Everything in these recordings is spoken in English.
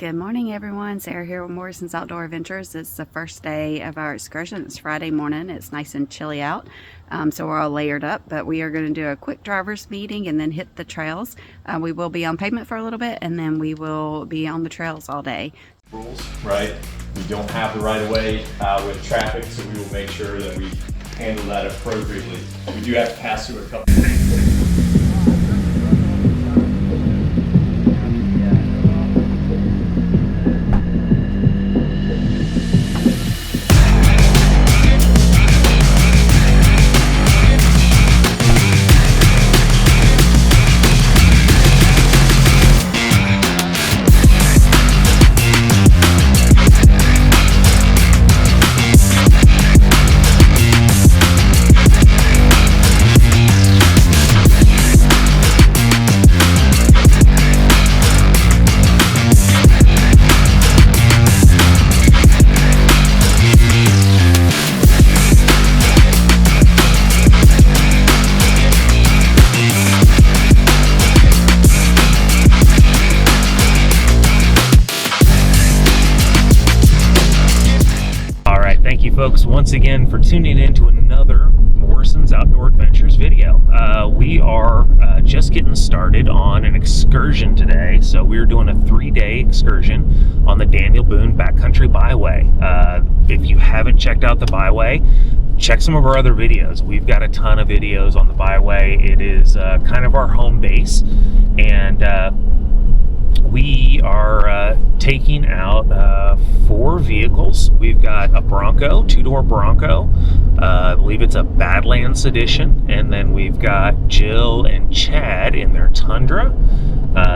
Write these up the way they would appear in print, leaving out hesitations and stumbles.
Good morning, everyone. Sarah here with Morrison's Outdoor Adventures. It's the first day of our excursion. It's Friday morning. It's nice and chilly out, so we're all layered up, but we are going to do a quick driver's meeting and then hit the trails. We will be on pavement for a little bit, and then we will be on the trails all day. Rules, right? We don't have the right of way with traffic, so we will make sure that we handle that appropriately. We do have to pass through a couple things. Thank you folks once again for tuning in to another Morrison's Outdoor Adventures video. We are just getting started on an excursion today. So we're doing a 3-day excursion on the Daniel Boone Backcountry Byway. If you haven't checked out the Byway, check some of our other videos. We've got a ton of videos on the Byway. It is kind of our home base, and we are taking out 4 vehicles. We've got a Bronco, 2-door Bronco. I believe it's a Badlands edition. And then we've got Jill and Chad in their Tundra.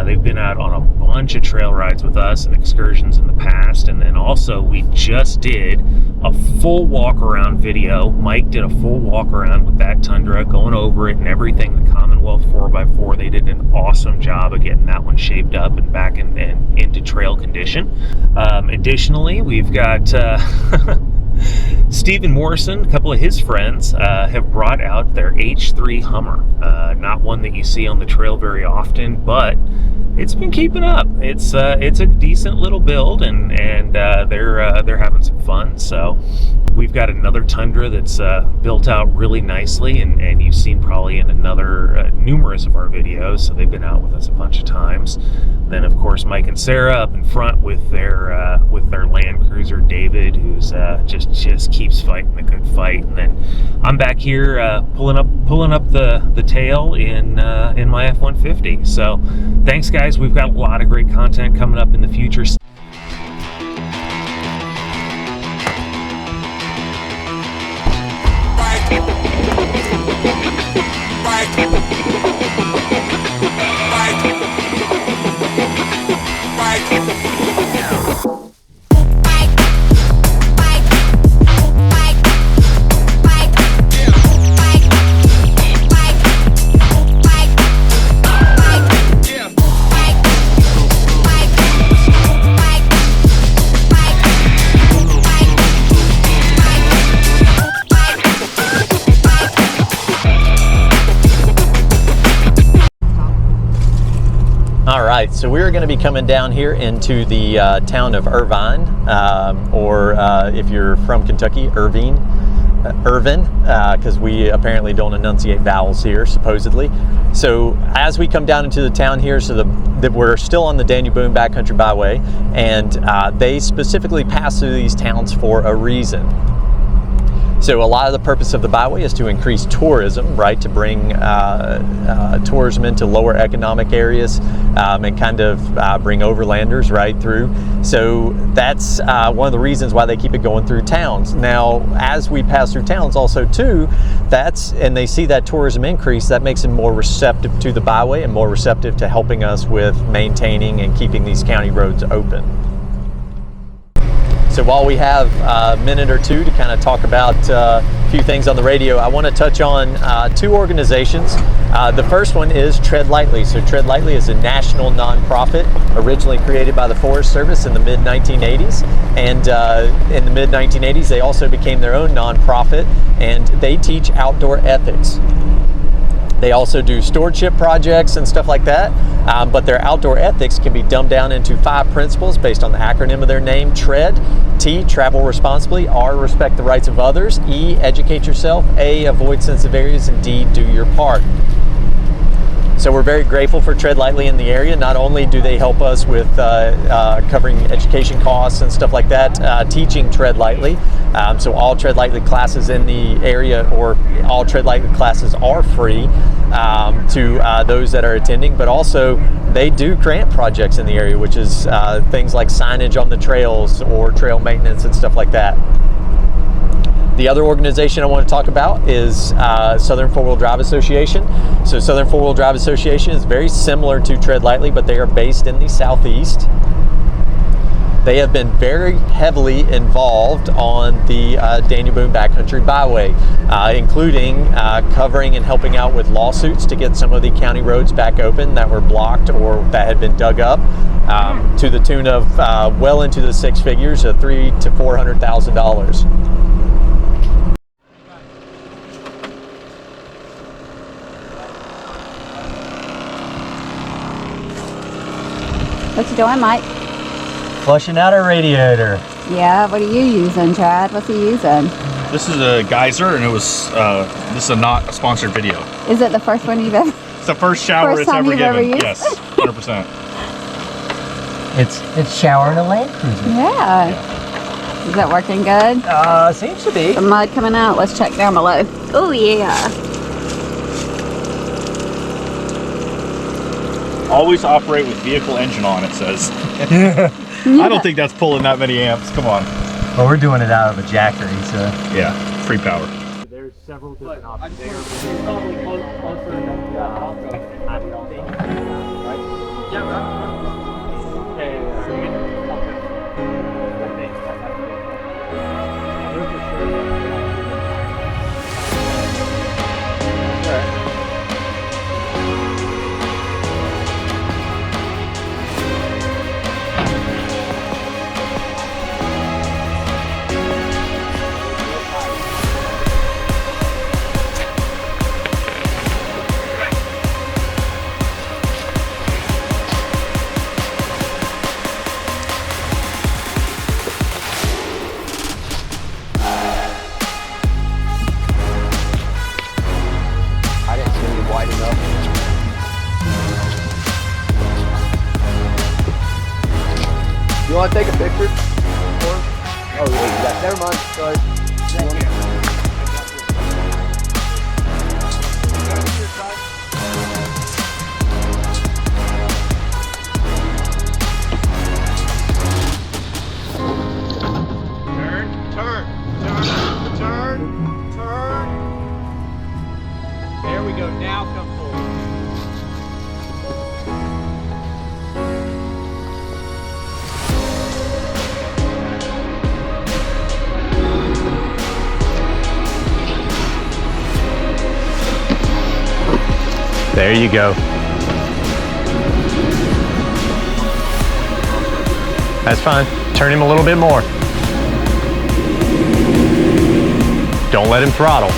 They've been out on a bunch of trail rides with us and excursions in the past. And then also we just did a full walk around video. Mike did a full walk around with that Tundra, going over it and everything. The Commonwealth 4x4, they did an awesome job of getting that one shaped up and back and into trail condition. Additionally, we've got Stephen Morrison, a couple of his friends, have brought out their H3 Hummer. Not one that you see on the trail very often, but it's been keeping up. It's a decent little build, and they're having some fun. So we've got another Tundra that's built out really nicely, and you've seen probably in another numerous of our videos. So they've been out with us a bunch of times. Then of course Mike and Sarah up in front with their Land Cruiser David, who's just keeps fighting the good fight. And then I'm back here pulling up the tail in my F-150. So thanks guys, we've got a lot of great content coming up in the future. Alright, so we're going to be coming down here into the town of Irvine, or if you're from Kentucky, Irvine, because we apparently don't enunciate vowels here, supposedly. So as we come down into the town here, so we're still on the Daniel Boone Backcountry Byway, and they specifically pass through these towns for a reason. So a lot of the purpose of the Byway is to increase tourism, right? To bring tourism into lower economic areas and kind of bring overlanders right through. So that's one of the reasons why they keep it going through towns. Now, as we pass through towns also too, and they see that tourism increase, that makes them more receptive to the Byway and more receptive to helping us with maintaining and keeping these county roads open. So while we have a minute or two to kind of talk about a few things on the radio, I want to touch on 2 organizations. The first one is Tread Lightly. So Tread Lightly is a national nonprofit originally created by the Forest Service in the mid-1980s. And in the mid-1980s, they also became their own nonprofit, and they teach outdoor ethics. They also do stewardship projects and stuff like that, but their outdoor ethics can be dumbed down into 5 principles based on the acronym of their name: TREAD. T, travel responsibly. R, respect the rights of others. E, educate yourself. A, avoid sensitive areas. And D, do your part. So we're very grateful for Tread Lightly in the area. Not only do they help us with covering education costs and stuff like that, teaching Tread Lightly. So all Tread Lightly classes in the area, or all Tread Lightly classes, are free to those that are attending, but also they do grant projects in the area, which is things like signage on the trails or trail maintenance and stuff like that. The other organization I want to talk about is Southern Four-Wheel Drive Association. So Southern Four-Wheel Drive Association is very similar to Tread Lightly, but they are based in the Southeast. They have been very heavily involved on the Daniel Boone Backcountry Byway, including covering and helping out with lawsuits to get some of the county roads back open that were blocked or that had been dug up, to the tune of well into the 6 figures of $300,000 to $400,000. What you doing, Mike? Flushing out our radiator. Yeah, what are you using, Chad? What's he using? This is a geyser, and it was this is not a sponsored video. Is it the first one you've ever? It's the first shower First it's time ever you've given. ever used? Yes, 100%. It's showering a Land Cruiser. Yeah. Is that working good? Seems to be. The mud coming out. Let's check down below. Oh yeah. Always operate with vehicle engine on, it says. I don't think that's pulling that many amps. Come on. Well, we're doing it out of a Jackery, so. Yeah, free power. There's several different options. It's probably closer than Yeah, right. You want to take a picture? Oh, yeah, never mind. Sorry. Turn. There we go. Now come forward. There you go. That's fine. Turn him a little bit more. Don't let him throttle.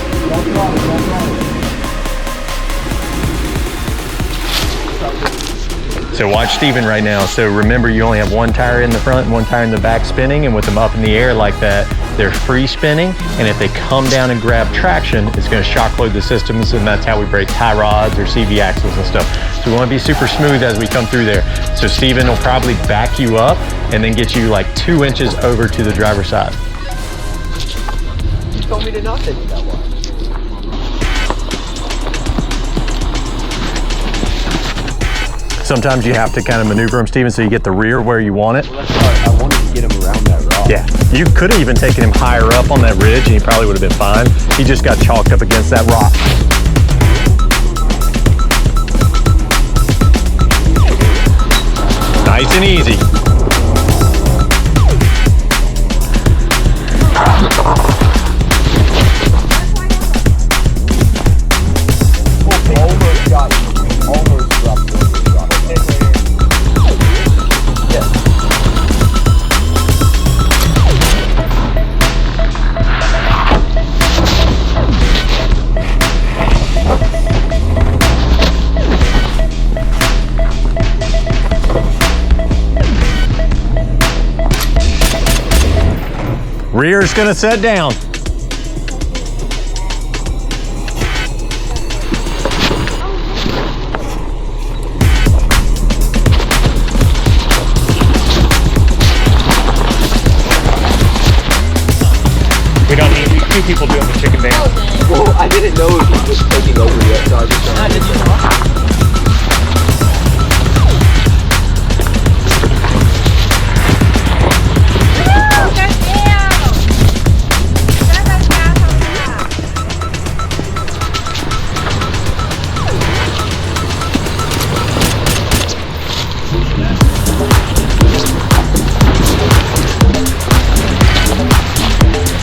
So watch Steven right now. So remember, you only have one tire in the front and one tire in the back spinning, and with them up in the air like that, they're free spinning, and if they come down and grab traction, it's going to shock load the systems, and that's how we break tie rods or CV axles and stuff. So we want to be super smooth as we come through there. So Steven will probably back you up and then get you like 2 inches over to the driver's side. You told me to not take it that way. Sometimes you have to kind of maneuver them, Steven, so you get the rear where you want it. Well, that's right. I wanted to get him around that rock. Yeah, you could have even taken him higher up on that ridge and he probably would have been fine. He just got chalked up against that rock. Nice and easy. Almost got you. Almost dropped it. Rear's gonna set down. We don't need 2 people doing the chicken dance. Well, I didn't know if he was taking over yet, so I was just trying to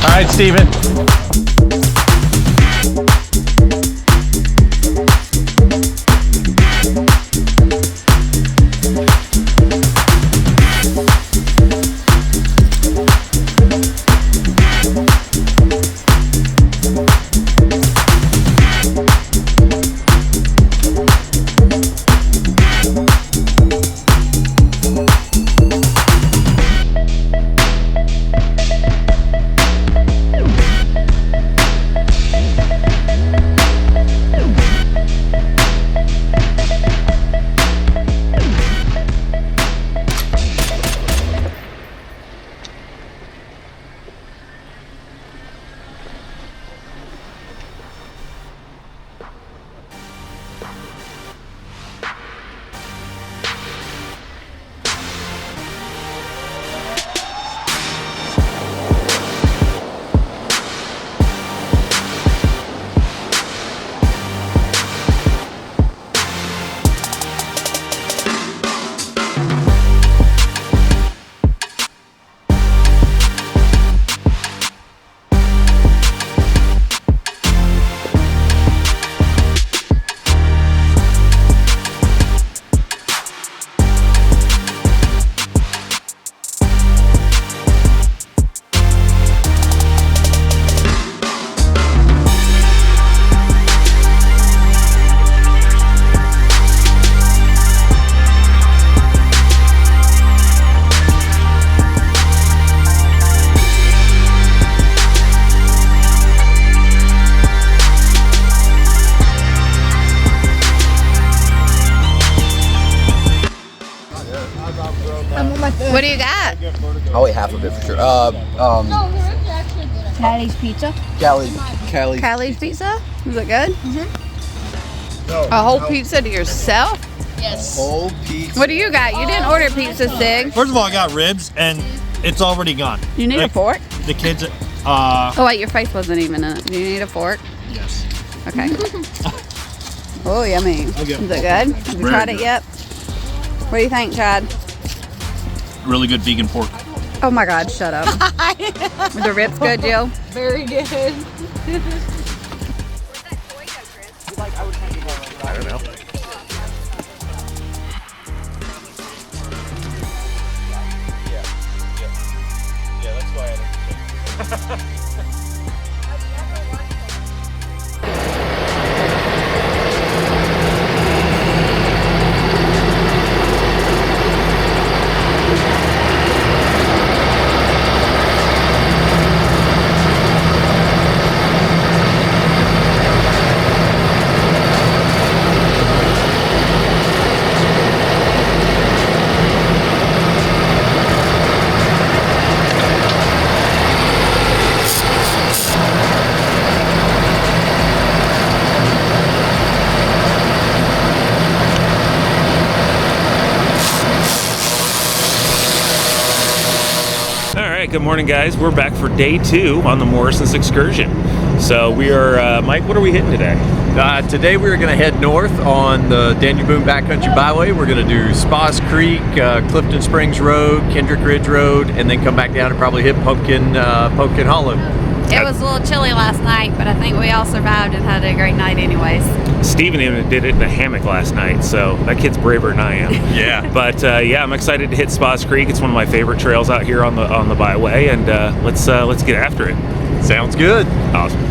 All right, Steven. What do you got? I'll eat half of it for sure. Callie's Pizza. Callie. Callie's pizza? Is it good? A whole pizza to yourself? Yes. Whole pizza. What do you got? You didn't order pizza, Sig. First of all, I got ribs, and it's already gone. You need a fork? The kids, Oh wait, your face wasn't even in it. Do you need a fork? yes. Okay. Oh, yummy. Is it good? Have you Very tried it good. yet? What do you think, Chad? Really good vegan pork. Oh my God, shut up. Were the ribs good, Jill? Very good. I don't know. Yeah, that's why I didn't. Good morning, guys. We're back for day 2 on the Morrison's excursion. So we are, Mike, what are we hitting today? Today we're going to head north on the Daniel Boone Backcountry Byway. We're going to do Spas Creek, Clifton Springs Road, Kendrick Ridge Road, and then come back down and probably hit Pumpkin Hollow. It was a little chilly last night, but I think we all survived and had a great night anyways. Steven even did it in a hammock last night, so that kid's braver than I am. Yeah. But yeah, I'm excited to hit Spas Creek. It's one of my favorite trails out here on the Byway, and let's get after it. Sounds good. Awesome.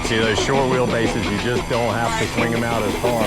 See, those short wheelbases, you just don't have to swing them out as far.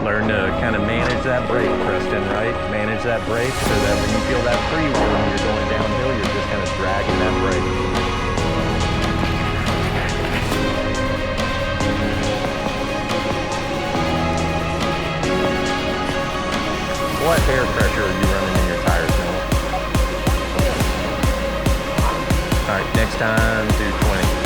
Learn to kind of manage that brake, Preston, right? Manage that brake so that when you feel that free wheel when you're going downhill, you're just kind of dragging that brake. What air pressure are you running in your tires now? All right, next time do 20.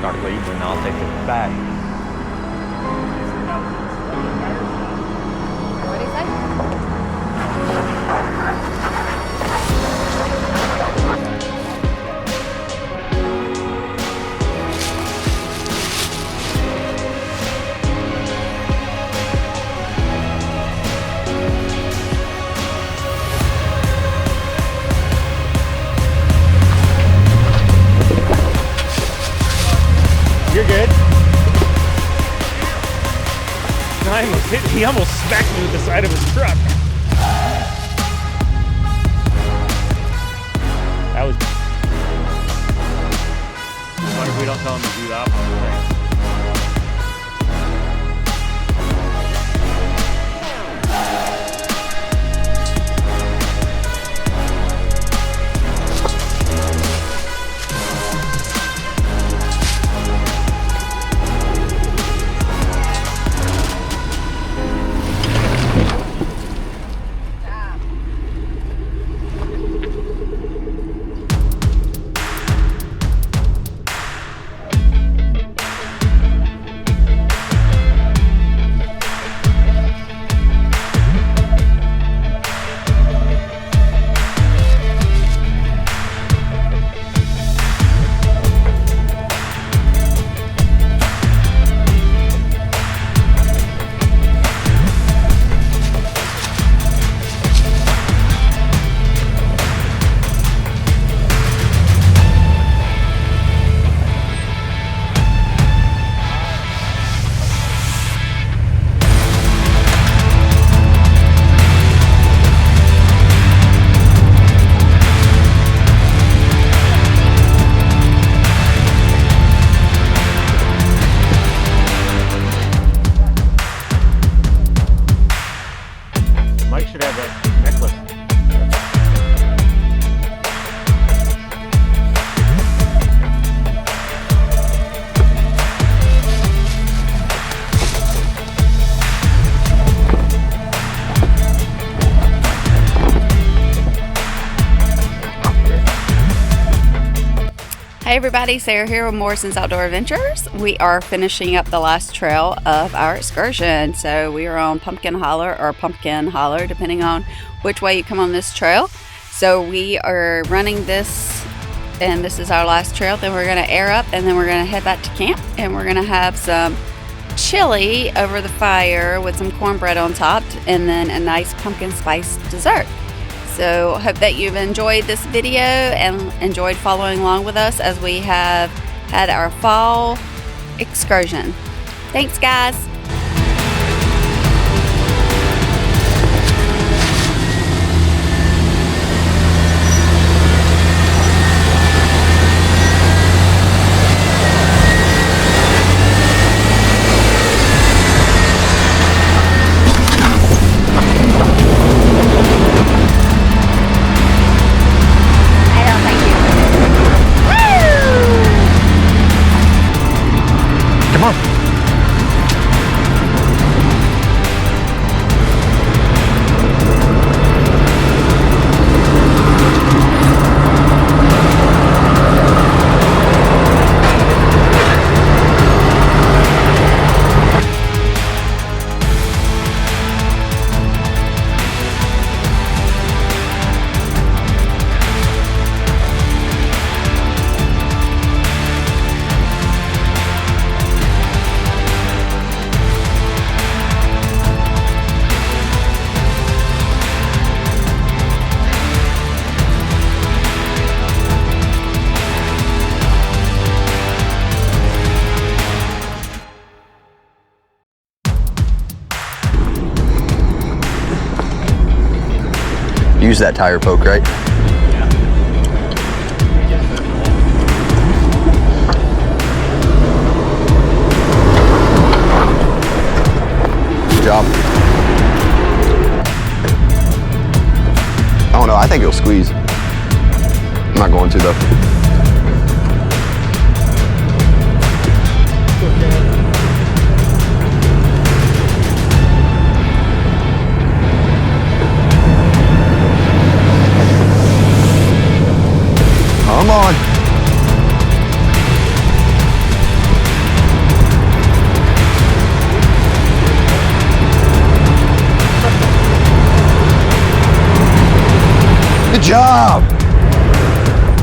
Start leading and I'll take it back. What do you say? You're good. He almost smacked me with the side of his truck. That was. What if we don't tell him to do the opposite thing? Hey everybody, Sarah here with Morrison's Outdoor Adventures. We are finishing up the last trail of our excursion. So we are on Pumpkin Holler or Pumpkin Holler, depending on which way you come on this trail. So we are running this, and this is our last trail. Then we're going to air up, and then we're going to head back to camp, and we're going to have some chili over the fire with some cornbread on top, and then a nice pumpkin spice dessert. So hope that you've enjoyed this video and enjoyed following along with us as we have had our fall excursion. Thanks, guys. Use that tire poke, right? Good job. I don't know, I think it'll squeeze. I'm not going to though. Come on. Good job.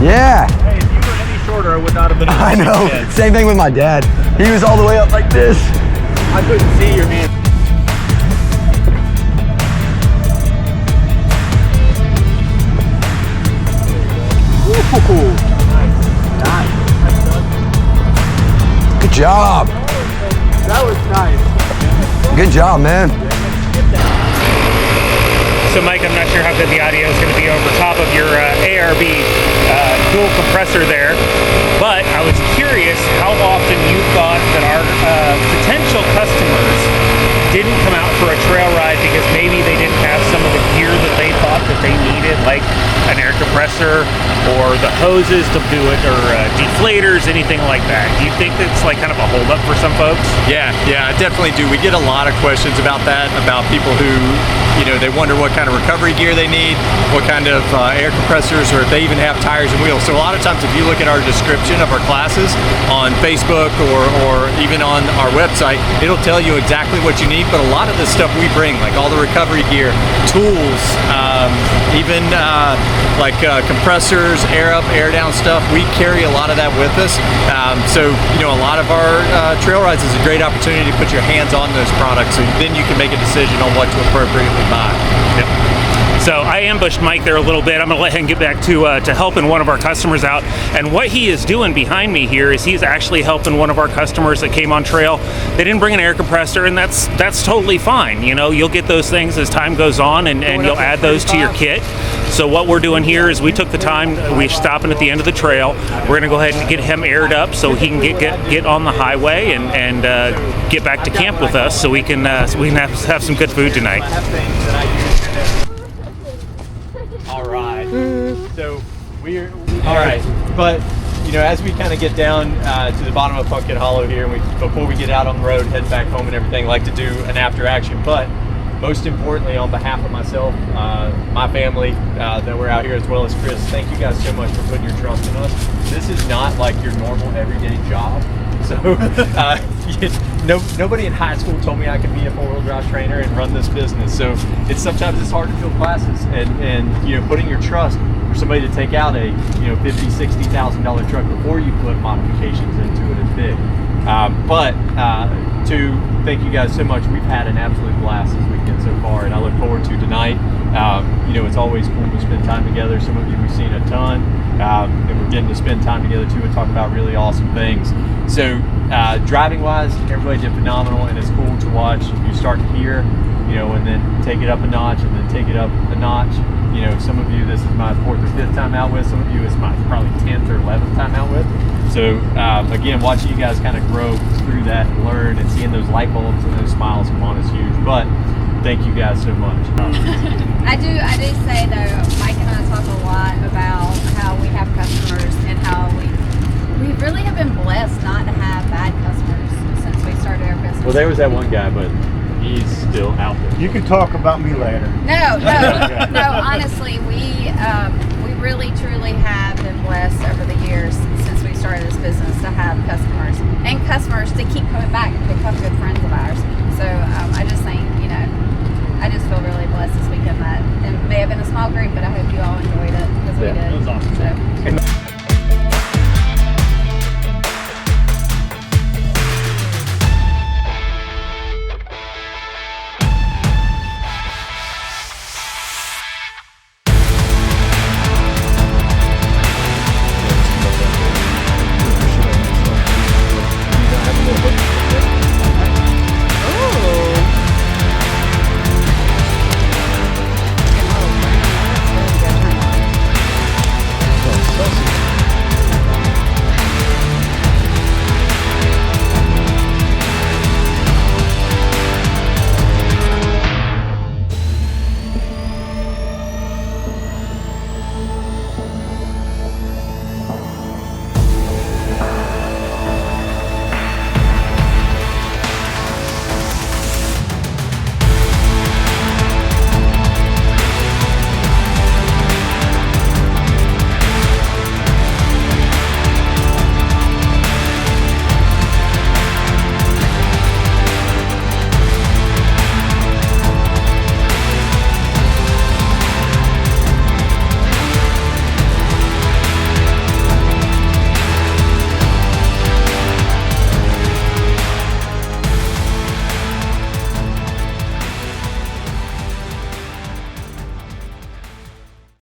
Yeah. Hey, if you were any shorter, I would not have been. I know. Same thing with my dad. He was all the way up like this. I couldn't see your hand. Nice. Good job. That was nice. Good job, man. So Mike, I'm not sure how good the audio is going to be over top of your ARB dual compressor there, but I was curious how often you thought that our potential customers didn't come out for a trail ride because maybe they didn't have some of the gear that they thought that they needed, like an air compressor or the hoses to do it, or deflators, anything like that. Do you think that's like kind of a holdup for some folks? Yeah, I definitely do. We get a lot of questions about that, about people who, you know, they wonder what kind of recovery gear they need, what kind of air compressors, or if they even have tires and wheels. So a lot of times if you look at our description of our classes on Facebook or even on our website, it'll tell you exactly what you need, but a lot of the stuff we bring, like all the recovery gear, tools, even like compressors, air up, air down stuff, we carry a lot of that with us. So, you know, a lot of our trail rides is a great opportunity to put your hands on those products, so then you can make a decision on what to appropriately buy. Yep. So I ambushed Mike there a little bit. I'm going to let him get back to helping one of our customers out. And what he is doing behind me here is he's actually helping one of our customers that came on trail. They didn't bring an air compressor, and that's totally fine. You know, you'll get those things as time goes on, and you'll add those to your kit. So what we're doing here is we took the time, we're stopping at the end of the trail. We're going to go ahead and get him aired up so he can get on the highway and get back to camp with us, so we can have some good food tonight. All right. So we're all right, but you know, as we kind of get down to the bottom of Pumpkin Hollow here, and before we get out on the road, head back home and everything, like to do an after action. But most importantly, on behalf of myself, my family that we're out here, as well as Chris, thank you guys so much for putting your trust in us. This is not like your normal everyday job. So nobody in high school told me I could be a four-wheel drive trainer and run this business. So sometimes it's hard to fill classes, and you know, putting your trust for somebody to take out a $50,000-$60,000 truck before you put modifications into it is big. But to thank you guys so much. We've had an absolute blast this weekend so far, and I look forward to tonight. It's always cool to spend time together. Some of you we've seen a ton, and we're getting to spend time together too and talk about really awesome things. So driving wise, everybody did phenomenal, and it's cool to watch you start here, and then take it up a notch, and then take it up a notch. Some of you, this is my 4th or 5th time out with. Some of you, it's my probably 10th or 11th time out with. So again, watching you guys kind of grow through that and learn, and seeing those light bulbs and those smiles come on is huge. But thank you guys so much. I do say though, Mike and I talk a lot about how we have customers and how we really have been blessed not to have bad customers since we started our business. Well, there was that one guy, but he's still out there. You can talk about me later. No. Honestly, we really truly have been blessed over the years since we started this business to have customers to keep coming back and become good friends of ours. So I just think